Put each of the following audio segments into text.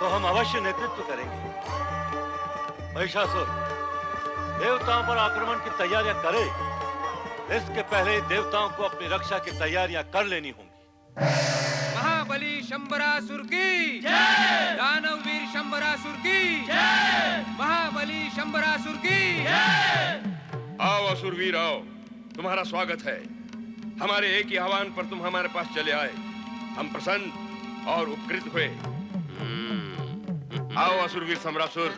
तो हम अवश्य नेतृत्व करेंगे। महिषासुर देवताओं पर आक्रमण की तैयारियां करे, इसके पहले देवताओं को अपनी रक्षा की तैयारियां कर लेनी होंगी। महाबली शंबरासुर की जय, दानववीर शंबरासुर की जय, महाबली शंबरासुर की जय। आओ असुरवीर आओ, तुम्हारा स्वागत है। हमारे एक ही आह्वान पर तुम हमारे पास चले आए, हम प्रसन्न और उपकृत हुए। आओ असुरवीर शंबरासुर,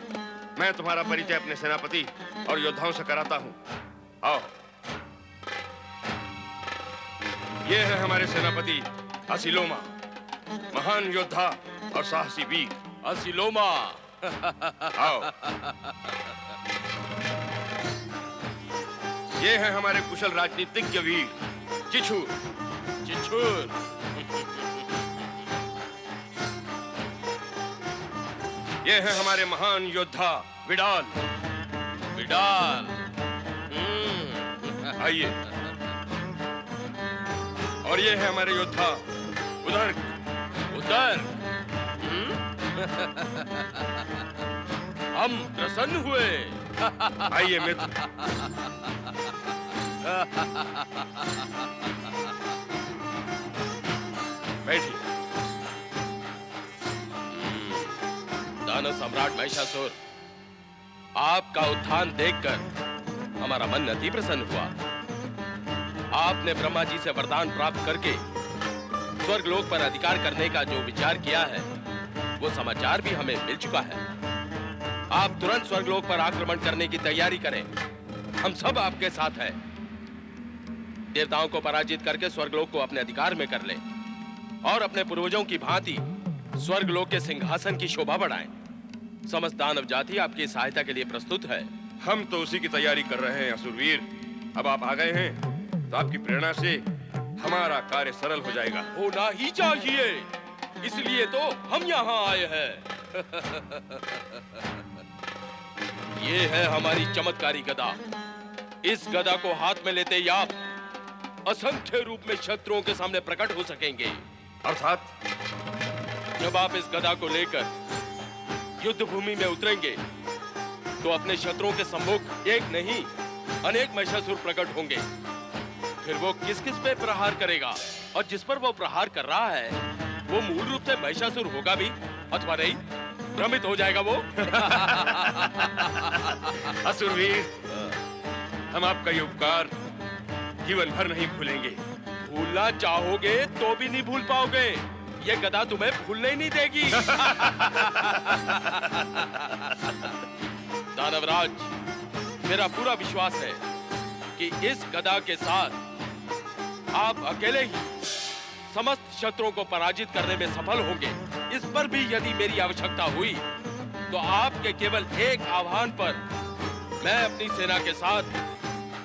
मैं तुम्हारा परिचय अपने सेनापति और योद्धाओं से कराता हूँ। आओ, ये है हमारे सेनापति असिलोमा, महान योद्धा और साहसी वीर। असिलोमा। आओ, ये है हमारे कुशल राजनीतिज्ञ वीर चिछूर। चिछूर। ये है हमारे महान योद्धा विडाल। विडाल। आइए। और ये है हमारे योद्धा उधर। उधर। हम प्रसन्न हुए। आइए मित्र। बैठिए। दानव सम्राट महिषासुर, आपका उत्थान देखकर हमारा मन अति प्रसन्न हुआ। आपने ब्रह्मा जी से वरदान प्राप्त करके स्वर्गलोक पर अधिकार करने का जो विचार किया है, वो समाचार भी हमें मिल चुका है। आप तुरंत स्वर्गलोक पर आक्रमण करने की तैयारी करें, हम सब आपके साथ हैं। देवताओं को पराजित करके स्वर्गलोक को अपने अधिकार में कर लें और अपने पूर्वजों की भांति स्वर्गलोक के सिंहासन की शोभा बढ़ाएं। समस्त दानव जाति आपकी सहायता के लिए प्रस्तुत है। हम तो उसी की तैयारी कर रहे हैं असुरवीर। अब आप आ गए हैं तो आपकी प्रेरणा से हमारा कार्य सरल हो जाएगा। होना ही चाहिए, इसलिए तो हम यहाँ आए हैं। ये है हमारी चमत्कारी गदा। इस गदा को हाथ में लेते ही आप असंख्य रूप में शत्रुओं के सामने प्रकट हो सकेंगे। अर्थात जब आप इस गदा को लेकर युद्ध भूमि में उतरेंगे तो अपने शत्रुओं के सम्मुख एक नहीं अनेक महिषासुर प्रकट होंगे। फिर वो किस किस पे प्रहार करेगा और जिस पर वो प्रहार कर रहा है वो मूल रूप से महिषासुर होगा भी अथवा नहीं, भ्रमित हो जाएगा वो। असुरवीर, हम आपका ये उपकार जीवन भर नहीं भूलेंगे। भूलना चाहोगे तो भी नहीं भूल पाओगे, ये गदा तुम्हें भूलने ही नहीं देगी। दानवराज, मेरा पूरा विश्वास है कि इस गदा के साथ आप अकेले ही समस्त शत्रुओं को पराजित करने में सफल होंगे। इस पर भी यदि मेरी आवश्यकता हुई तो आपके केवल एक आह्वान पर मैं अपनी सेना के साथ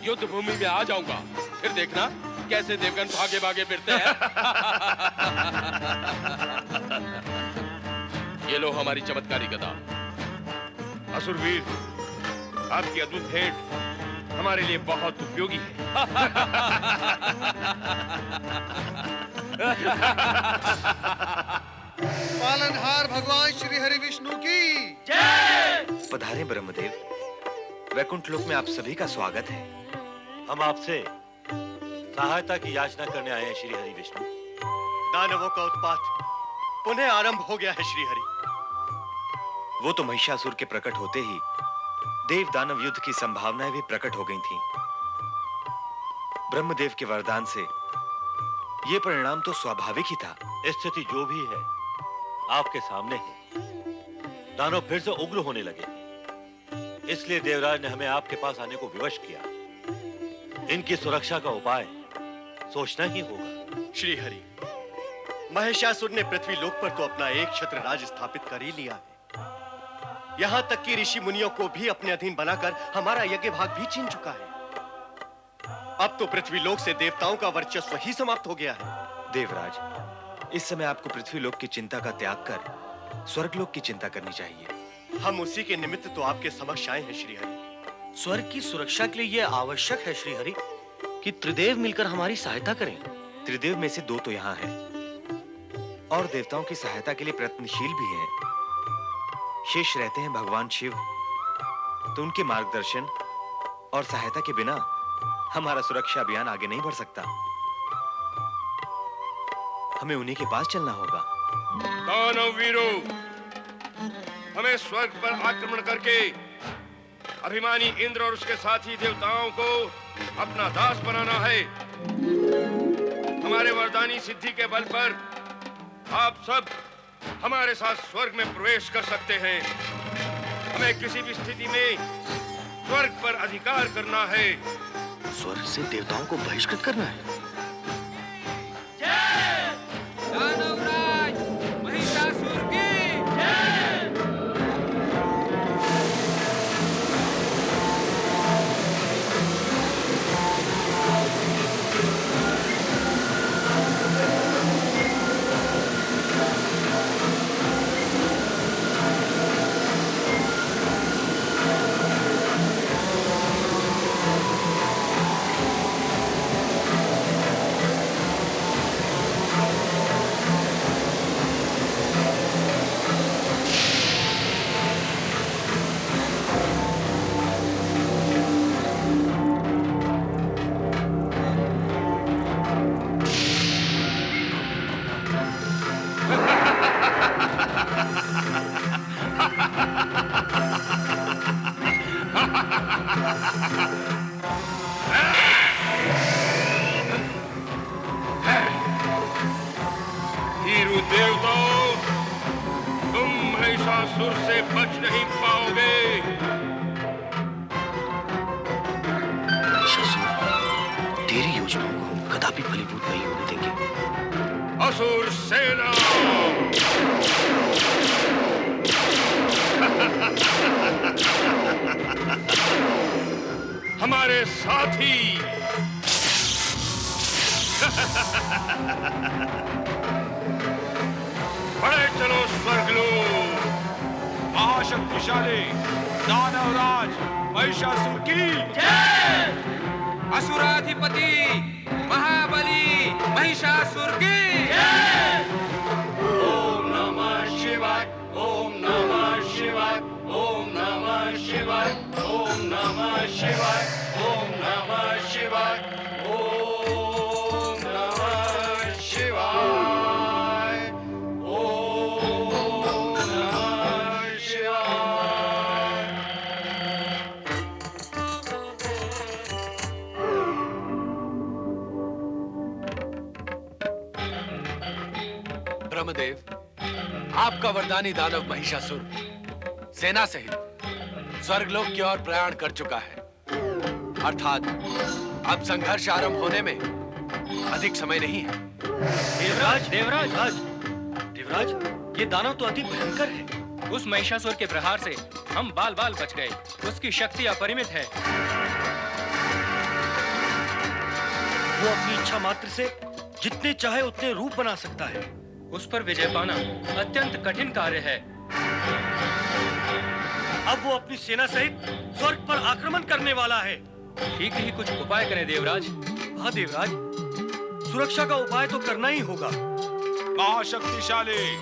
युद्ध भूमि में आ जाऊंगा। फिर देखना कैसे देवगन भागे भागे फिरते हैं। ये लो हमारी चमत्कारी गदा। असुरवीर, आपकी अद्भुत भेंट हमारे लिए बहुत उपयोगी है। पालनहार भगवान श्री हरि विष्णु की जय। पधारे ब्रह्मदेव, वैकुंठ लोक में आप सभी का स्वागत है। हम आपसे सहायता की याचना करने आए हैं श्री हरि विष्णु। दानवों का उत्पात पुनः आरंभ हो गया है श्री हरि। वो तो महिषासुर के प्रकट होते ही देव दानव युद्ध की संभावनाएं भी प्रकट हो गई थीं। ब्रह्मदेव के वरदान से ये परिणाम तो स्वाभाविक ही था। स्थिति जो भी है आपके सामने है। दानव फिर से उग्र होने लगे, इसलिए देवराज ने हमें आपके पास आने को विवश किया। इनकी सुरक्षा का उपाय सोचना ही होगा। श्री हरि, महिषासुर ने पृथ्वी लोक पर तो अपना एक छत्र राज स्थापित कर ही लिया है। यहां तक कि ऋषि मुनियों को भी अपने अधीन बनाकर हमारा यज्ञ भाग भी छीन चुका है। अब तो पृथ्वी लोक से देवताओं का वर्चस्व ही समाप्त हो गया है। देवराज, इस समय आपको पृथ्वी लोक की चिंता का त्याग कर स्वर्गलोक की चिंता करनी चाहिए। हम उसी के निमित्त तो आपके समक्ष आए हैं श्री हरि। स्वर्ग की सुरक्षा के लिए यह आवश्यक है श्री हरि कि त्रिदेव मिलकर हमारी सहायता करें। त्रिदेव में से दो तो यहाँ हैं और देवताओं की सहायता के लिए प्रयत्नशील भी हैं। शेष रहते हैं भगवान शिव, तो उनके मार्गदर्शन और सहायता के बिना हमारा सुरक्षा अभियान आगे नहीं बढ़ सकता। हमें उन्हीं के पास चलना होगा। दानव वीरों, हमें स्वर्ग पर आक्रमण करके अभिमानी इंद्र और उसके साथी देवताओं को अपना दास बनाना है। हमारे वरदानी सिद्धि के बल पर आप सब हमारे साथ स्वर्ग में प्रवेश कर सकते हैं। हमें किसी भी स्थिति में स्वर्ग पर अधिकार करना है। स्वर्ग से देवताओं को बहिष्कृत करना है। दानवराज महिषासुर की जय। वीरू देवताओं, तुम महिषासुर से बच नहीं पाओगे। महिषासुर, तेरी योजनाओं को हम कदापि फलीभूत नहीं होने देंगे। असुर सेना, हमारे साथी, बड़े चलो स्वर्गलोक। महाशक्तिशाली दानवराज महिषासुर की जय। असुराधिपति महाबली महिषासुर की जय। ओम नमः शिवाय, ओम नमः शिवाय, ओम नमः शिवाय, ओम नमः शिवाय, ओम नमः शिवाय, ओम नमः शिवाय, ओम नमः शिवाय। ब्रह्मदेव, आपका वरदानी दानव महिषासुर सेना सहित स्वर्गलोक की ओर प्रयाण कर चुका है। अर्थात अब संघर्ष आरंभ होने में अधिक समय नहीं है। देवराज, देवराज, देवराज, ये दानव तो अति भयंकर है। उस महिषासुर के प्रहार से हम बाल बाल बच गए। उसकी शक्ति अपरिमित है। वो अपनी इच्छा मात्र से जितने चाहे उतने रूप बना सकता है। उस पर विजय पाना अत्यंत कठिन कार्य है। अब वो अपनी सेना सहित स्वर्ग पर आक्रमण करने वाला है। ठीक ही कुछ उपाय करें देवराज। हाँ देवराज, सुरक्षा का उपाय तो करना ही होगा। महाशक्तिशाली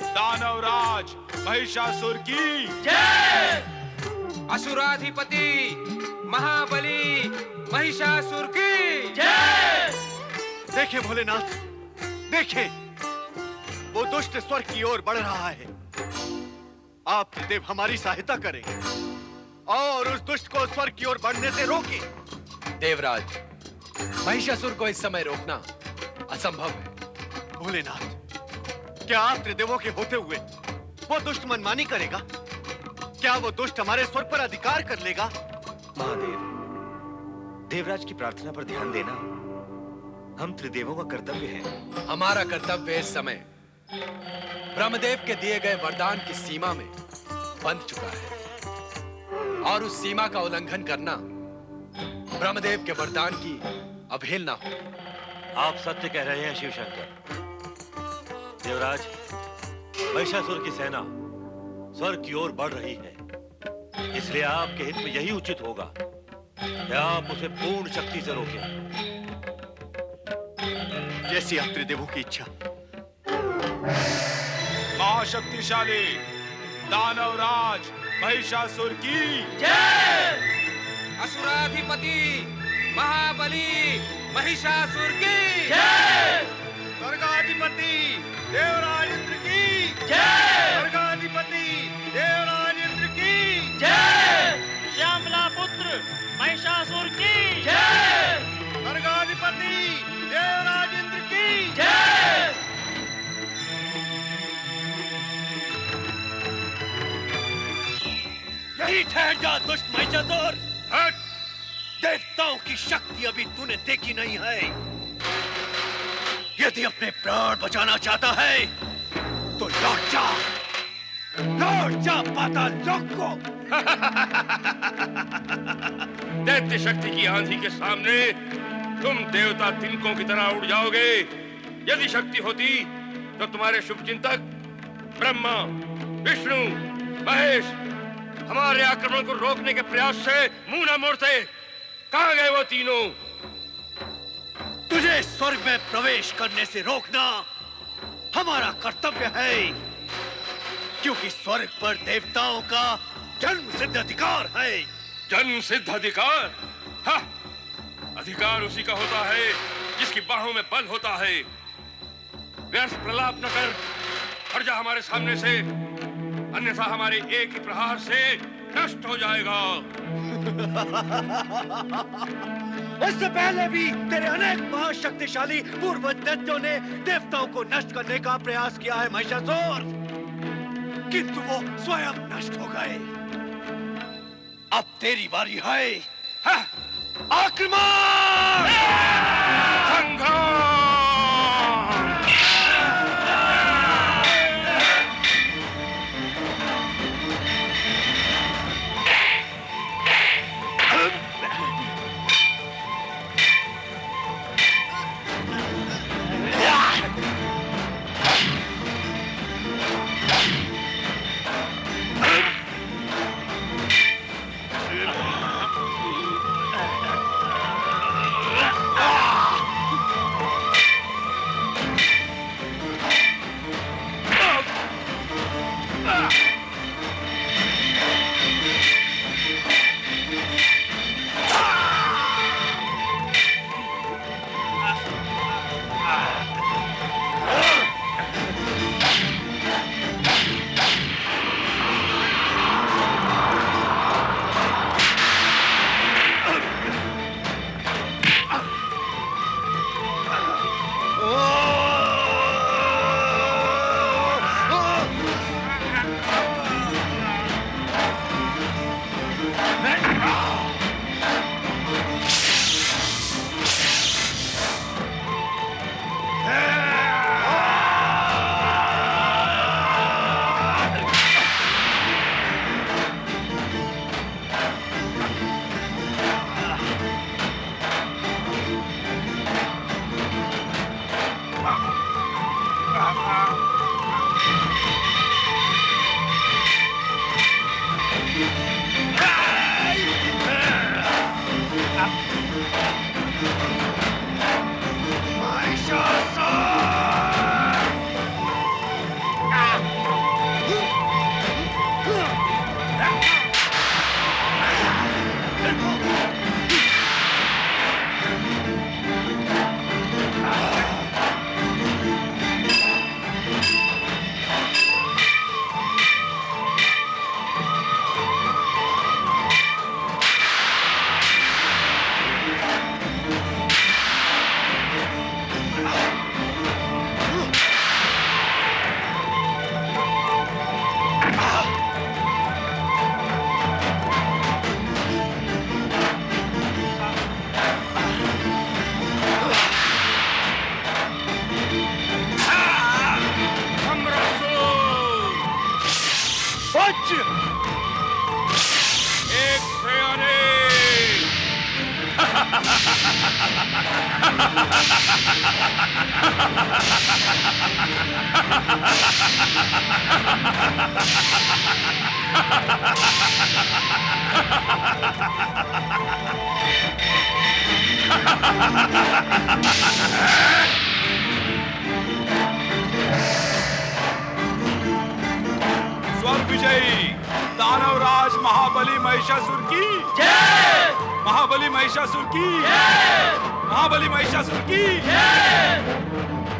दानवराज महिषासुर की जय। असुराधिपति महाबली महिषासुर की जय। देखे भोलेनाथ, देखे वो दुष्ट स्वर्ग की ओर बढ़ रहा है। आप त्रिदेव हमारी सहायता करें और उस दुष्ट को स्वर्ग की ओर बढ़ने से रोकें। देवराज, महिषासुर को इस समय रोकना असंभव है। भोलेनाथ, क्या आप त्रिदेवों के होते हुए वो दुष्ट मनमानी करेगा? क्या वो दुष्ट हमारे स्वर्ग पर अधिकार कर लेगा? महादेव, देवराज की प्रार्थना पर ध्यान देना हम त्रिदेवों का कर्तव्य है। हमारा कर्तव्य इस समय ब्रह्मदेव के दिए गए वरदान की सीमा में बंध चुका है और उस सीमा का उल्लंघन करना ब्रह्मदेव के वरदान की अवहेलना होगी। आप सत्य कह रहे हैं शिव शंकर। देवराज, महिषासुर की सेना स्वर्ग की ओर बढ़ रही है, इसलिए आपके हित में यही उचित होगा कि आप उसे पूर्ण शक्ति से रोकें। जैसी आप त्रिदेवों की इच्छा। महाशक्तिशाली दानवराज महिषासुर की असुराधिपति महाबली महिषासुर की स्वर्गाधिपति देवराज इंद्र की स्वर्गाधिपति देवराज इंद्र की श्यामला पुत्र महिषासुर की स्वर्गाधिपति देवराज इंद्र की यही ठहर जा दुष्ट महिषासुर। हट! देवताओं की शक्ति अभी तूने देखी नहीं है। यदि अपने प्राण बचाना चाहता है तो लौट जा पाताल लोक को। दैत्य शक्ति की आंधी के सामने तुम देवता तिनकों की तरह उड़ जाओगे। यदि शक्ति होती तो तुम्हारे शुभचिंतक ब्रह्मा, विष्णु, महेश हमारे आक्रमण को रोकने के प्रयास से मुंह न मोड़ते। कहां गए वो तीनों? तुझे स्वर्ग में प्रवेश करने से रोकना हमारा कर्तव्य है, क्योंकि स्वर्ग पर देवताओं का जन्म सिद्ध अधिकार है। जन्म सिद्ध अधिकार? हाँ, अधिकार उसी का होता है जिसकी बाहों में बल होता है। व्यर्थ प्रलाप न कर, हट जा हमारे सामने से, अन्यथा हमारे एक ही प्रहार से नष्ट हो जाएगा। इससे पहले भी तेरे अनेक महाशक्तिशाली पूर्वज दैत्यों ने देवताओं को नष्ट करने का प्रयास किया है महिषासुर, किंतु वो स्वयं नष्ट हो गए। अब तेरी बारी है। हाँ, आक्रमण! संग्राम! स्वर्ग विजयी महाबली महिषासुर की जय। महाबली महिषासुर की जय। महाबली महिषासुर की जय।